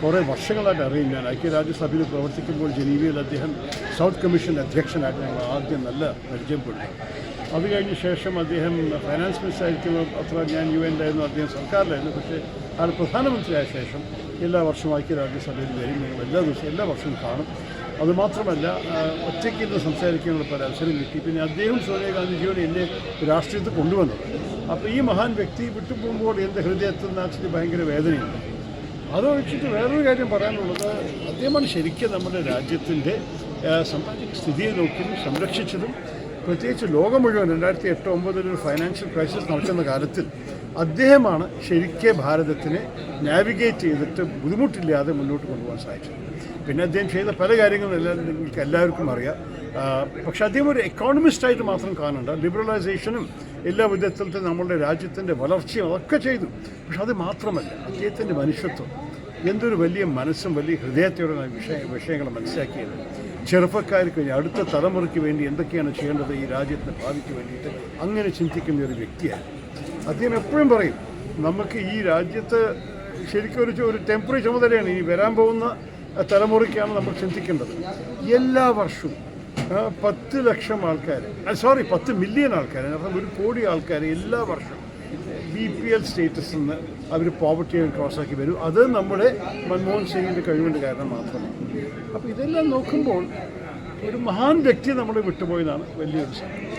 കുറേ വർഷങ്ങളായിട്ട് അറിയും. ഞാൻ ഐക്യരാജ്യസഭയിൽ പ്രവർത്തിക്കുമ്പോൾ ജനീവയിൽ അദ്ദേഹം സൗത്ത് കമ്മീഷൻ്റെ അധ്യക്ഷനായിട്ട് ഞങ്ങൾ ആദ്യം നല്ല പരിചയപ്പെട്ടു. അത് കഴിഞ്ഞ ശേഷം അദ്ദേഹം ഫൈനാൻസ് മിനിസ്റ്റർ ആയിരിക്കുമ്പോൾ അത്ര ഞാൻ UN-ലായിരുന്നു, അദ്ദേഹം സർക്കാരിലായിരുന്നു. പക്ഷേ ആൾ പ്രധാനമന്ത്രിയായ ശേഷം എല്ലാ വർഷവും ഐക്യരാജ്യസഭയിൽ വരും. ഞങ്ങൾ എല്ലാ ദിവസവും എല്ലാ വർഷവും കാണും. അതുമാത്രമല്ല ഒറ്റയ്ക്ക് ഇന്ന് സംസാരിക്കാനുള്ള പല അവസരം കിട്ടി. പിന്നെ അദ്ദേഹം സോണിയാഗാന്ധിജിയോട് എന്നെ രാഷ്ട്രീയത്തിൽ കൊണ്ടുവന്നത്. അപ്പോൾ ഈ മഹാൻ വ്യക്തി വിട്ടുപോകുമ്പോൾ എൻ്റെ ഹൃദയത്തിൽ നിന്ന് ഭയങ്കര വേദനയുണ്ട്. അതൊഴിച്ചിട്ട് വേറൊരു കാര്യം പറയാനുള്ളത്, അദ്ദേഹമാണ് ശരിക്കും നമ്മുടെ രാജ്യത്തിൻ്റെ സ്ഥിതിയെ നോക്കിയും സംരക്ഷിച്ചതും. പ്രത്യേകിച്ച് ലോകം മുഴുവൻ 2008-2009 ഒരു ഫൈനാൻഷ്യൽ ക്രൈസിസ് നടക്കുന്ന കാലത്തിൽ അദ്ദേഹമാണ് ശരിക്കും ഭാരതത്തിനെ നാവിഗേറ്റ് ചെയ്തിട്ട് ബുദ്ധിമുട്ടില്ലാതെ മുന്നോട്ട് കൊണ്ടുപോകാൻ സാധിച്ചത്. പിന്നെ അദ്ദേഹം ചെയ്ത പല കാര്യങ്ങളും നിങ്ങൾക്ക് എല്ലാവർക്കും അറിയാം. പക്ഷെ അദ്ദേഹം ഒരു എക്കോണമിസ്റ്റായിട്ട് മാത്രം കാണണ്ട. ലിബറലൈസേഷനും എല്ലാ വിധത്തിലും നമ്മളുടെ രാജ്യത്തിൻ്റെ വളർച്ചയും അതൊക്കെ ചെയ്തു. പക്ഷെ അത് മാത്രമല്ല, അദ്ദേഹത്തിൻ്റെ മനുഷ്യത്വം, എന്തൊരു വലിയ മനസ്സും വലിയ ഹൃദയത്തോടെയാണ് വിഷയങ്ങൾ മനസ്സിലാക്കിയത്. ചെറുപ്പക്കാർക്ക് അടുത്ത തലമുറയ്ക്ക് വേണ്ടി എന്തൊക്കെയാണ് ചെയ്യേണ്ടത് ഈ രാജ്യത്തിൻ്റെ ഭാവിക്ക് വേണ്ടിയിട്ട് അങ്ങനെ ചിന്തിക്കുന്ന ഒരു വ്യക്തിയാണ് അദ്ദേഹം. എപ്പോഴും പറയും, നമുക്ക് ഈ രാജ്യത്ത് ശരിക്കും ഒരു ടെമ്പററി ചുമതലയാണ്. ഈ വരാൻ പോകുന്ന തലമുറയ്ക്കാണ് നമ്മൾ ചിന്തിക്കേണ്ടത്. എല്ലാ വർഷവും 10 ലക്ഷം ആൾക്കാർ, 10 മില്യൺ ആൾക്കാർ, അർത്ഥം 1 കോടി ആൾക്കാർ എല്ലാ വർഷവും BPL സ്റ്റേറ്റസിൽ നിന്ന് അവർ പോവർട്ടിയെ ക്രോസാക്കി വരും. അത് നമ്മുടെ മൻമോഹൻ സിംഗിൻ്റെ കഴിവിൻ്റെ കാരണം മാത്രമാണ്. അപ്പോൾ ഇതെല്ലാം നോക്കുമ്പോൾ ഒരു മഹാൻ വ്യക്തി നമ്മൾ വിട്ടുപോയതാണ് വലിയൊരു സംഭവം.